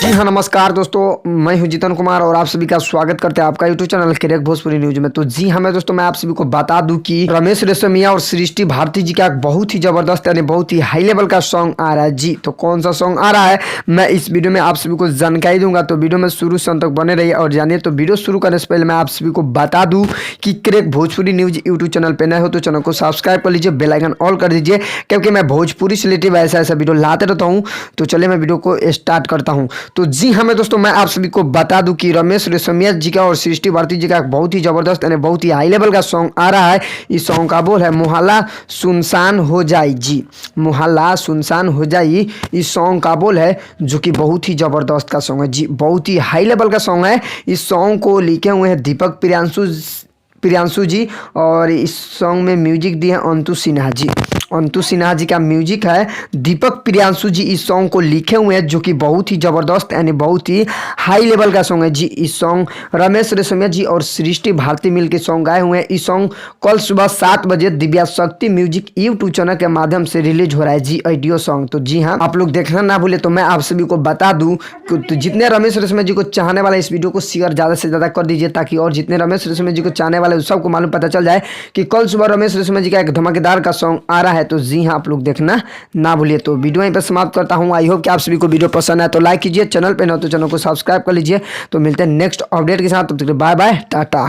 जी हाँ, नमस्कार दोस्तों, मैं हूं जितन कुमार और आप सभी का स्वागत करते हैं आपका YouTube channel crack Bhojpuri news में। तो जी हाँ दोस्तों, मैं आप सभी को बता दूं कि रमेश रेशमिया और सृष्टि भारती जी का एक बहुत ही जबरदस्त यानी बहुत ही हाई लेवल का सॉन्ग आ रहा है। जी तो कौन सा सॉन्ग आ रहा है मैं इस वीडियो में आप सभी को जानकारी दूंगा, तो वीडियो में शुरू से अंत तक बने रहिए और जानिए। तो वीडियो शुरू करने से पहले मैं आप सभी को बता दूं कि crack Bhojpuri news YouTube channel पर नए हो तो चैनल को सब्सक्राइब कर लीजिए, बेल आइकन ऑल कर दीजिए, क्योंकि मैं भोजपुरी से रिलेटेड ऐसा ऐसा वीडियो लाते रहता हूँ। तो चलिए मैं वीडियो को स्टार्ट करता हूँ। तो जी हाँ दोस्तों, मैं आप सभी को बता दूं कि रमेश रेशमिया जी का और सृष्टि भारती जी का एक बहुत ही जबरदस्त यानी बहुत ही हाई लेवल का सॉन्ग आ रहा है। इस सॉन्ग का बोल है मोहल्ला सुनसान हो जाए। जी, मोहल्ला सुनसान हो जाए, इस सॉन्ग का बोल है, जो कि बहुत ही जबरदस्त का सॉन्ग है। जी, बहुत ही हाई लेवल का सॉन्ग है। इस सॉन्ग को लिखे हुए हैं दीपक प्रियांशु जी और इस सॉन्ग में म्यूजिक दिए हैं अंतु सिन्हा जी। अंतु सिन्हा जी का म्यूजिक है, दीपक प्रियांशु जी इस सॉन्ग को लिखे हुए हैं, जो कि बहुत ही जबरदस्त यानी बहुत ही हाई लेवल का सॉन्ग है। जी, इस सॉन्ग रमेश रेशमिया जी और सृष्टि भारती मिल के सॉन्ग गाए हुए हैं। इस सॉन्ग कल सुबह 7 बजे दिव्या शक्ति म्यूजिक यूट्यूब चैनल के माध्यम से रिलीज हो रहा है। जी, ऑडियो सॉन्ग। तो जी हाँ, आप लोग देखना ना भूले। तो मैं आप सभी को बता दूं कि तो जितने रमेश रेशमिया जी को चाहने वाले इस वीडियो को शेयर ज़्यादा से ज़्यादा कर दीजिए, ताकि और जितने रमेश रेशमिया जी को चाहने वाले सबको मालूम पता चल जाए कि कल सुबह रमेश रेशमिया जी का एक धमाकेदार का सॉन्ग आ रहा है। तो जी हाँ, आप लोग देखना ना भूलिए। तो वीडियो यहीं पर समाप्त करता हूँ। आई होप कि आप सभी को वीडियो पसंद आए तो लाइक कीजिए, चैनल पे न हो तो चैनल को सब्सक्राइब कर लीजिए। तो मिलते हैं नेक्स्ट अपडेट के साथ, तब तक बाय बाय, टाटा।